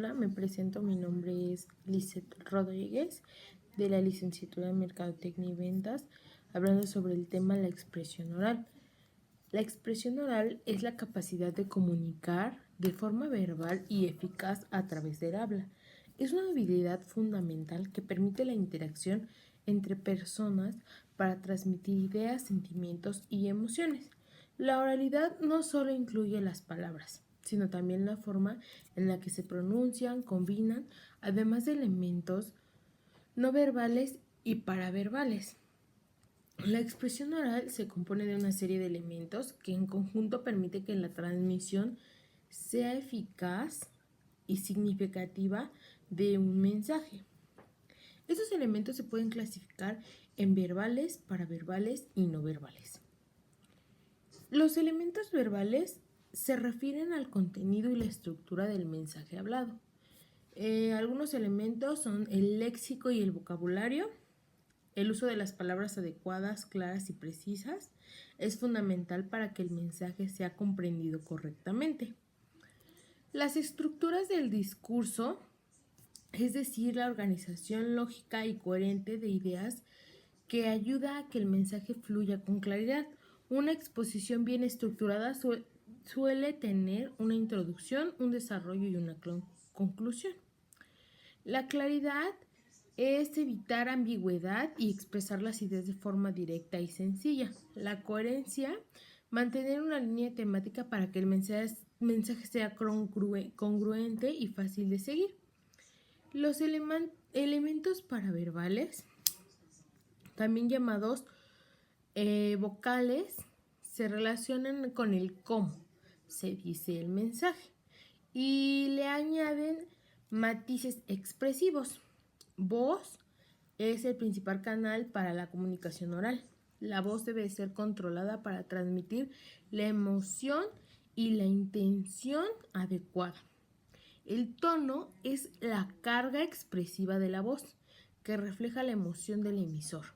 Hola, me presento, mi nombre es Lizeth Rodríguez, de la licenciatura en Mercadotecnia y Ventas, hablando sobre el tema la expresión oral. La expresión oral es la capacidad de comunicar de forma verbal y eficaz a través del habla. Es una habilidad fundamental que permite la interacción entre personas para transmitir ideas, sentimientos y emociones. La oralidad no solo incluye las palabras, sino también la forma en la que se pronuncian, combinan, además de elementos no verbales y paraverbales. La expresión oral se compone de una serie de elementos que en conjunto permite que la transmisión sea eficaz y significativa de un mensaje. Estos elementos se pueden clasificar en verbales, paraverbales y no verbales. Los elementos verbales se refieren al contenido y la estructura del mensaje hablado. Algunos elementos son el léxico y el vocabulario. El uso de las palabras adecuadas, claras y precisas es fundamental para que el mensaje sea comprendido correctamente. Las estructuras del discurso, es decir, la organización lógica y coherente de ideas que ayuda a que el mensaje fluya con claridad. Una exposición bien estructurada suele tener una introducción, un desarrollo y una conclusión. La claridad es evitar ambigüedad y expresar las ideas de forma directa y sencilla. La coherencia, mantener una línea temática para que el mensaje sea congruente y fácil de seguir. Los elementos paraverbales, también llamados vocales, se relacionan con el cómo se dice el mensaje y le añaden matices expresivos. Voz es el principal canal para la comunicación oral. La voz debe ser controlada para transmitir la emoción y la intención adecuada. El tono es la carga expresiva de la voz que refleja la emoción del emisor.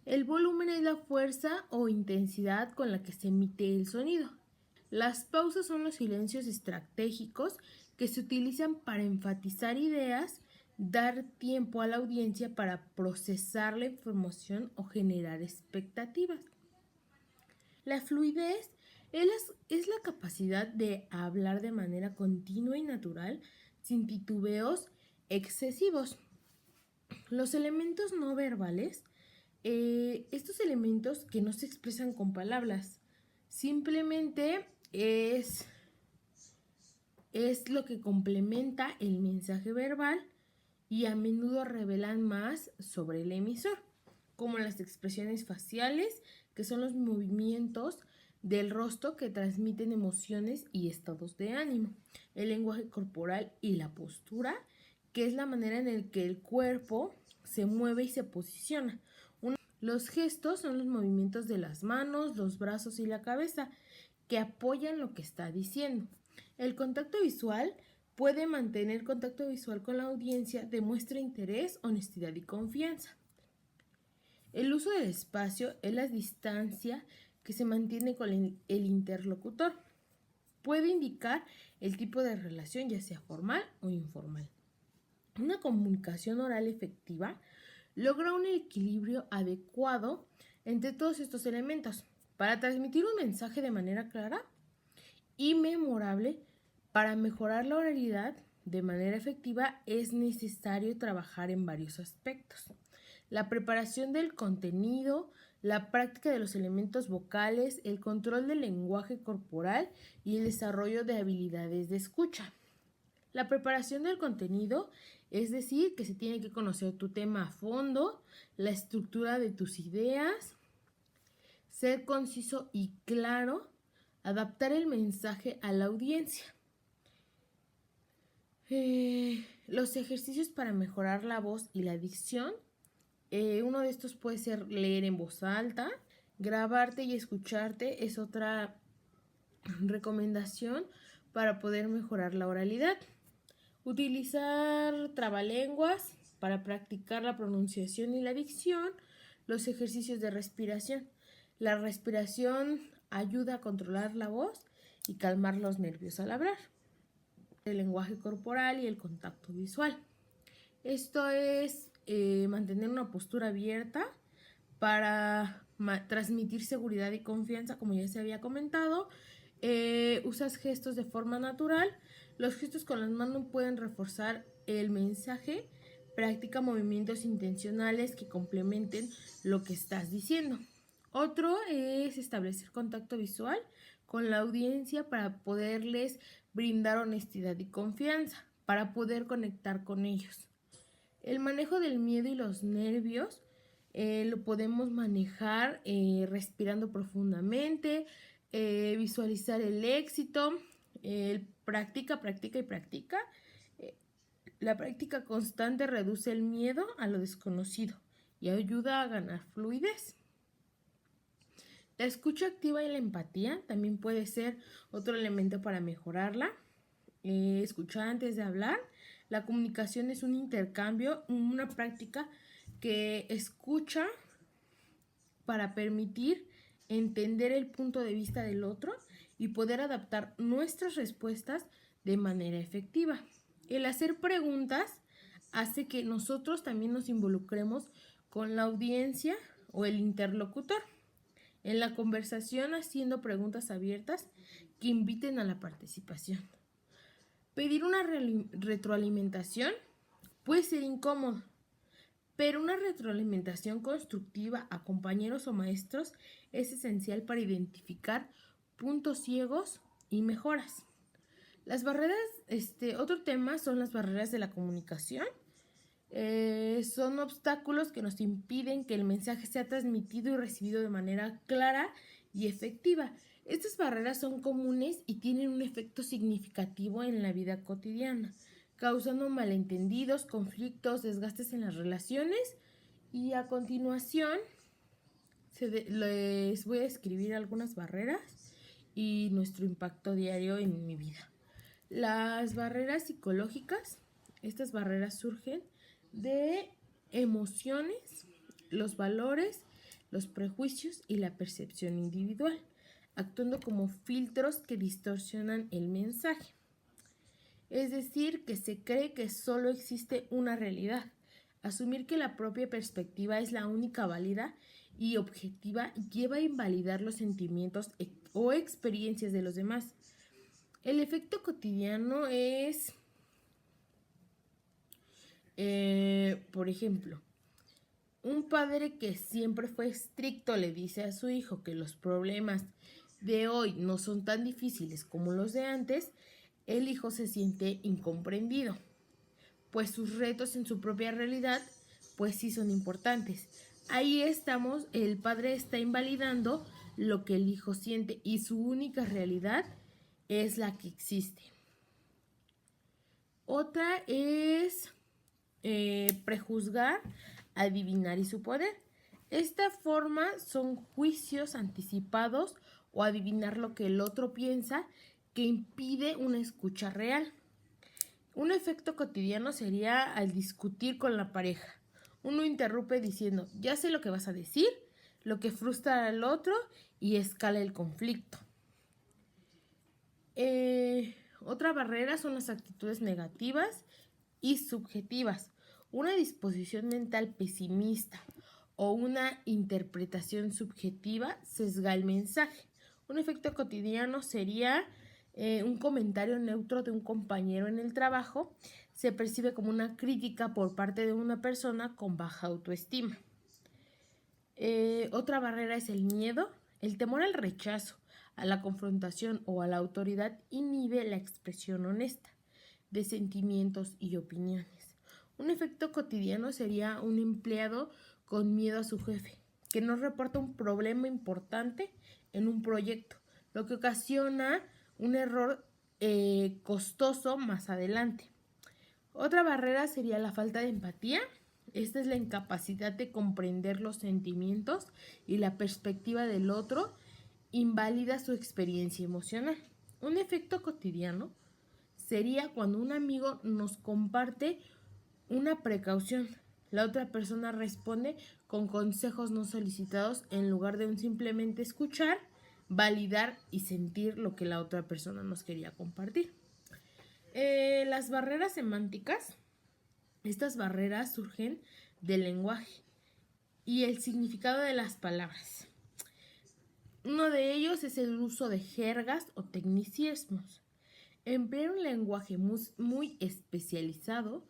El volumen es la fuerza o intensidad con la que se emite el sonido. Las pausas son los silencios estratégicos que se utilizan para enfatizar ideas, dar tiempo a la audiencia para procesar la información o generar expectativas. La fluidez es la capacidad de hablar de manera continua y natural, sin titubeos excesivos. Los elementos no verbales, estos elementos que no se expresan con palabras, simplemente es lo que complementa el mensaje verbal y a menudo revelan más sobre el emisor, como las expresiones faciales, que son los movimientos del rostro que transmiten emociones y estados de ánimo, el lenguaje corporal y la postura, que es la manera en la que el cuerpo se mueve y se posiciona. Los gestos son los movimientos de las manos, los brazos y la cabeza que apoyan lo que está diciendo. El contacto visual puede mantener contacto visual con la audiencia, demuestra interés, honestidad y confianza. El uso del espacio es la distancia que se mantiene con el interlocutor. Puede indicar el tipo de relación, ya sea formal o informal. Una comunicación oral efectiva logra un equilibrio adecuado entre todos estos elementos para transmitir un mensaje de manera clara y memorable. Para mejorar la oralidad de manera efectiva es necesario trabajar en varios aspectos: la preparación del contenido, la práctica de los elementos vocales, el control del lenguaje corporal y el desarrollo de habilidades de escucha. La preparación del contenido, es decir, que se tiene que conocer tu tema a fondo, la estructura de tus ideas, ser conciso y claro, adaptar el mensaje a la audiencia. Los ejercicios para mejorar la voz y la dicción, uno de estos puede ser leer en voz alta, grabarte y escucharte es otra recomendación para poder mejorar la oralidad. Utilizar trabalenguas para practicar la pronunciación y la dicción, los ejercicios de respiración. La respiración ayuda a controlar la voz y calmar los nervios al hablar. el lenguaje corporal y el contacto visual. Esto es mantener una postura abierta para transmitir seguridad y confianza, como ya se había comentado. Usas gestos de forma natural. Los gestos con las manos pueden reforzar el mensaje. Practica movimientos intencionales que complementen lo que estás diciendo. Otro es establecer contacto visual con la audiencia para poderles brindar honestidad y confianza, para poder conectar con ellos. El manejo del miedo y los nervios lo podemos manejar respirando profundamente, visualizar el éxito, practica y practica. La práctica constante reduce el miedo a lo desconocido y ayuda a ganar fluidez. La escucha activa y la empatía también puede ser otro elemento para mejorarla. Escuchar antes de hablar. La comunicación es un intercambio, una práctica que escucha para permitir entender el punto de vista del otro y poder adaptar nuestras respuestas de manera efectiva. El hacer preguntas hace que nosotros también nos involucremos con la audiencia o el interlocutor en la conversación, haciendo preguntas abiertas que inviten a la participación. Pedir una retroalimentación puede ser incómodo, pero una retroalimentación constructiva a compañeros o maestros es esencial para identificar puntos ciegos y mejoras. Las barreras, otro tema son las barreras de la comunicación. Son obstáculos que nos impiden que el mensaje sea transmitido y recibido de manera clara y efectiva. Estas barreras son comunes y tienen un efecto significativo en la vida cotidiana, causando malentendidos, conflictos, desgastes en las relaciones. Y a continuación les voy a describir algunas barreras y nuestro impacto diario en mi vida. Las barreras psicológicas, estas barreras surgen de emociones, los valores, los prejuicios y la percepción individual, actuando como filtros que distorsionan el mensaje. Es decir, que se cree que solo existe una realidad. Asumir que la propia perspectiva es la única válida y objetiva lleva a invalidar los sentimientos o experiencias de los demás. El efecto cotidiano es, por ejemplo, un padre que siempre fue estricto le dice a su hijo que los problemas de hoy no son tan difíciles como los de antes. El hijo se siente incomprendido, pues sus retos en su propia realidad pues sí son importantes. Ahí estamos, el padre está invalidando lo que el hijo siente y su única realidad es la que existe. Otra es prejuzgar, adivinar y suponer. Esta forma son juicios anticipados o adivinar lo que el otro piensa, que impide una escucha real. Un efecto cotidiano sería al discutir con la pareja. Uno interrumpe diciendo, ya sé lo que vas a decir, lo que frustra al otro y escala el conflicto. Otra barrera son las actitudes negativas y subjetivas. Una disposición mental pesimista o una interpretación subjetiva sesga el mensaje. Un efecto cotidiano sería un comentario neutro de un compañero en el trabajo se percibe como una crítica por parte de una persona con baja autoestima. Otra barrera es el miedo. El temor al rechazo, a la confrontación o a la autoridad inhibe la expresión honesta de sentimientos y opiniones. Un efecto cotidiano sería un empleado con miedo a su jefe, que no reporta un problema importante en un proyecto, lo que ocasiona un error costoso más adelante. Otra barrera sería la falta de empatía. Esta es la incapacidad de comprender los sentimientos y la perspectiva del otro, invalida su experiencia emocional. Un efecto cotidiano sería cuando un amigo nos comparte una precaución. La otra persona responde con consejos no solicitados en lugar de simplemente escuchar, validar y sentir lo que la otra persona nos quería compartir. Las barreras semánticas, estas barreras surgen del lenguaje y el significado de las palabras. Uno de ellos es el uso de jergas o tecnicismos. Emplear un lenguaje muy especializado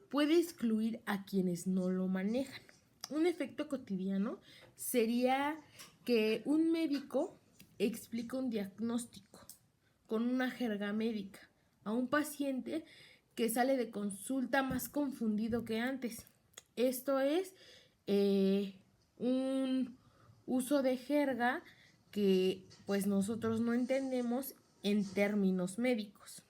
puede excluir a quienes no lo manejan. Un efecto cotidiano sería que un médico explica un diagnóstico con una jerga médica a un paciente que sale de consulta más confundido que antes. Esto es un uso de jerga que pues nosotros no entendemos en términos médicos.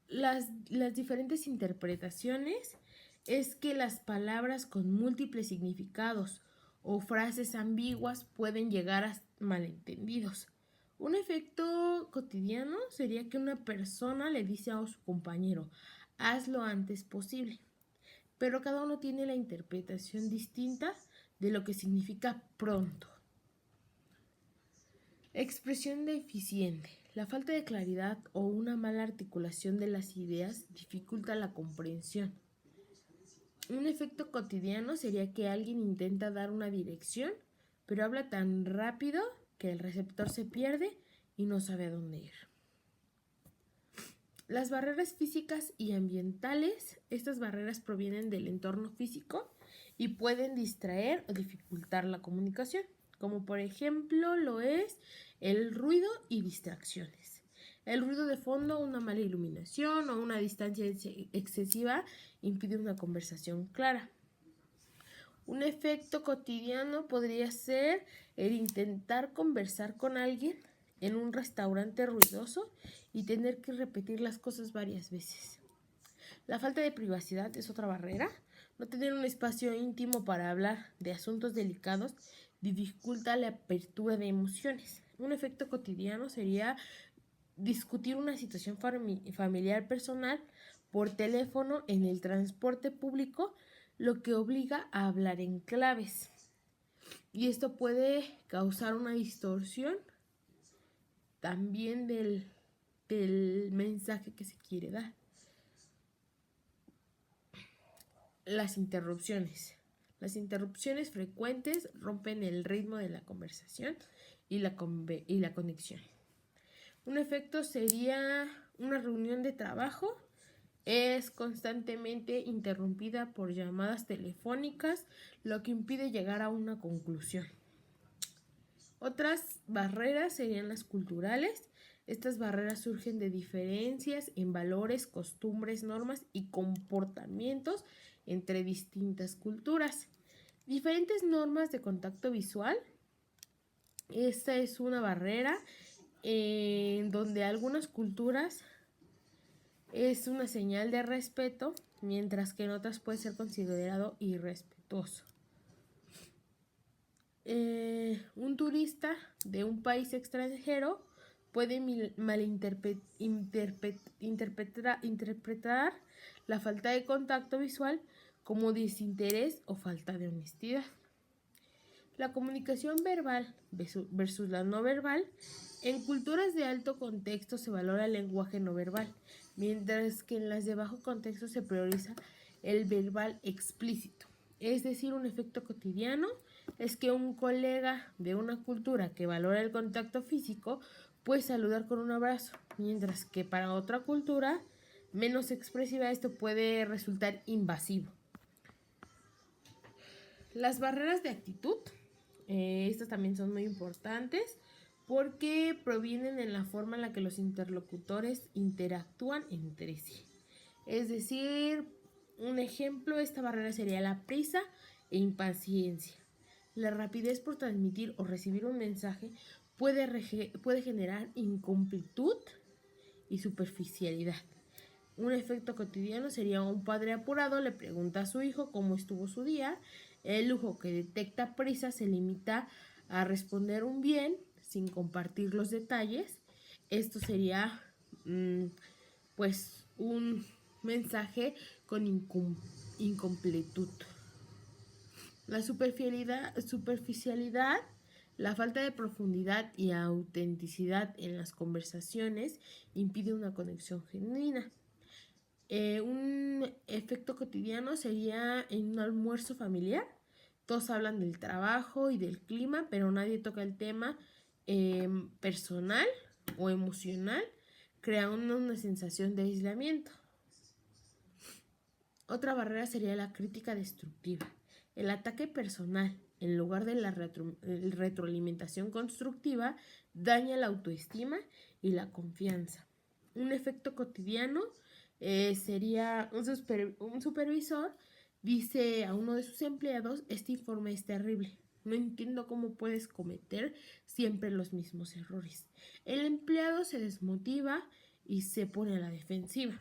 Las diferentes interpretaciones es que las palabras con múltiples significados o frases ambiguas pueden llegar a malentendidos. Un efecto cotidiano sería que una persona le dice a su compañero, haz lo antes posible, pero cada uno tiene la interpretación distinta de lo que significa pronto. Expresión deficiente. La falta de claridad o una mala articulación de las ideas dificulta la comprensión. Un efecto cotidiano sería que alguien intenta dar una dirección, pero habla tan rápido que el receptor se pierde y no sabe a dónde ir. Las barreras físicas y ambientales, estas barreras provienen del entorno físico y pueden distraer o dificultar la comunicación, como por ejemplo lo es el ruido y distracciones. El ruido de fondo, una mala iluminación o una distancia excesiva impide una conversación clara. Un efecto cotidiano podría ser el intentar conversar con alguien en un restaurante ruidoso y tener que repetir las cosas varias veces. La falta de privacidad es otra barrera. No tener un espacio íntimo para hablar de asuntos delicados dificulta la apertura de emociones. Un efecto cotidiano sería discutir una situación familiar personal por teléfono en el transporte público, lo que obliga a hablar en claves. Y esto puede causar una distorsión también del mensaje que se quiere dar. Las interrupciones. Las interrupciones frecuentes rompen el ritmo de la conversación y la conexión. Un efecto sería una reunión de trabajo es constantemente interrumpida por llamadas telefónicas, lo que impide llegar a una conclusión. Otras barreras serían las culturales. Estas barreras surgen de diferencias en valores, costumbres, normas y comportamientos entre distintas culturas. Diferentes normas de contacto visual. Esta es una barrera en donde algunas culturas es una señal de respeto, mientras que en otras puede ser considerado irrespetuoso. Un turista de un país extranjero puede interpretar la falta de contacto visual como desinterés o falta de honestidad. La comunicación verbal versus la no verbal. En culturas de alto contexto se valora el lenguaje no verbal, mientras que en las de bajo contexto se prioriza el verbal explícito. Es decir, un efecto cotidiano es que un colega de una cultura que valora el contacto físico puede saludar con un abrazo, mientras que para otra cultura menos expresiva esto puede resultar invasivo. Las barreras de actitud, estas también son muy importantes porque provienen en la forma en la que los interlocutores interactúan entre sí. Es decir, un ejemplo, esta barrera sería la prisa e impaciencia. La rapidez por transmitir o recibir un mensaje puede generar incompletud y superficialidad. Un efecto cotidiano sería un padre apurado le pregunta a su hijo cómo estuvo su día. El hijo que detecta prisa se limita a responder un bien sin compartir los detalles. Esto sería pues un mensaje con incompletud. La superficialidad, La falta de profundidad y autenticidad en las conversaciones impide una conexión genuina. Un efecto cotidiano sería en un almuerzo familiar. Todos hablan del trabajo y del clima, pero nadie toca el tema personal o emocional, creando una sensación de aislamiento. Otra barrera sería la crítica destructiva. El ataque personal, en lugar de la retroalimentación constructiva, daña la autoestima y la confianza. Un efecto cotidiano sería un supervisor dice a uno de sus empleados: este informe es terrible, no entiendo cómo puedes cometer siempre los mismos errores. El empleado se desmotiva y se pone a la defensiva.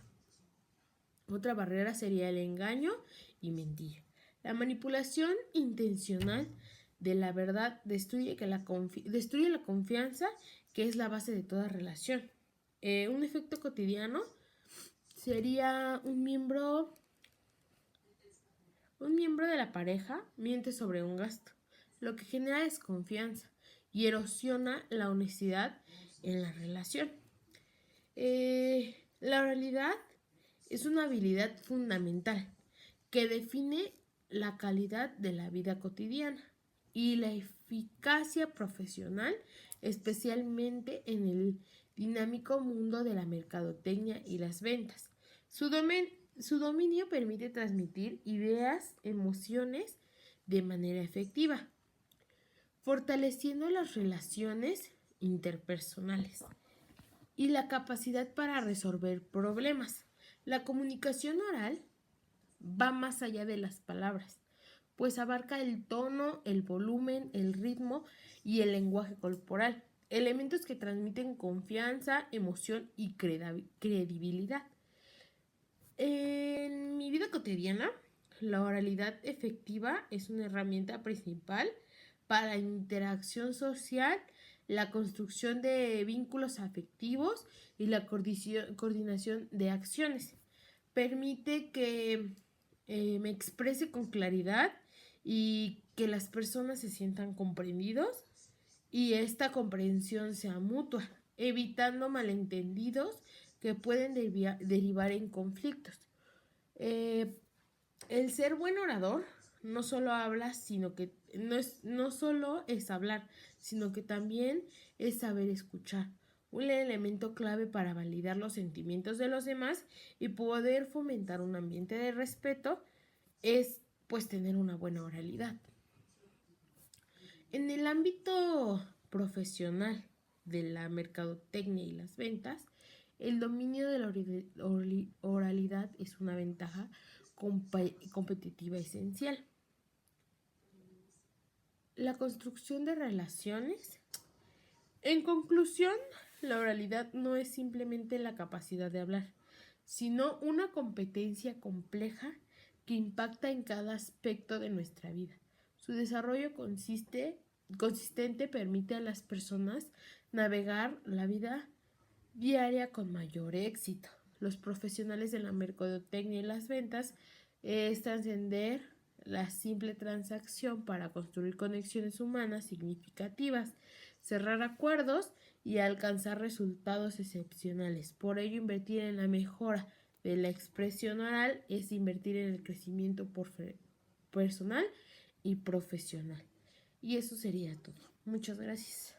Otra barrera sería el engaño y mentir. La manipulación intencional de la verdad destruye la confianza, que es la base de toda relación. Un efecto cotidiano sería un miembro de la pareja miente sobre un gasto, lo que genera desconfianza y erosiona la honestidad en la relación. La oralidad es una habilidad fundamental que define la calidad de la vida cotidiana y la eficacia profesional, especialmente en el dinámico mundo de la mercadotecnia y las ventas. Su dominio permite transmitir ideas, emociones de manera efectiva, fortaleciendo las relaciones interpersonales y la capacidad para resolver problemas. La comunicación oral va más allá de las palabras, pues abarca el tono, el volumen, el ritmo y el lenguaje corporal, elementos que transmiten confianza, emoción y credibilidad. En mi vida cotidiana, la oralidad efectiva es una herramienta principal para la interacción social, la construcción de vínculos afectivos y la coordinación de acciones. Permite que me exprese con claridad y que las personas se sientan comprendidos y esta comprensión sea mutua, evitando malentendidos que pueden derivar en conflictos. El ser buen orador no solo habla, sino que no solo es hablar, sino que también es saber escuchar. Un elemento clave para validar los sentimientos de los demás y poder fomentar un ambiente de respeto es pues tener una buena oralidad. En el ámbito profesional de la mercadotecnia y las ventas, el dominio de la oralidad es una ventaja competitiva esencial. La construcción de relaciones. En conclusión, la oralidad no es simplemente la capacidad de hablar, sino una competencia compleja que impacta en cada aspecto de nuestra vida. Su desarrollo consistente permite a las personas navegar la vida diaria con mayor éxito. Los profesionales de la mercadotecnia y las ventas es trascender la simple transacción para construir conexiones humanas significativas, cerrar acuerdos y alcanzar resultados excepcionales. Por ello, invertir en la mejora de la expresión oral es invertir en el crecimiento personal y profesional. Y eso sería todo. Muchas gracias.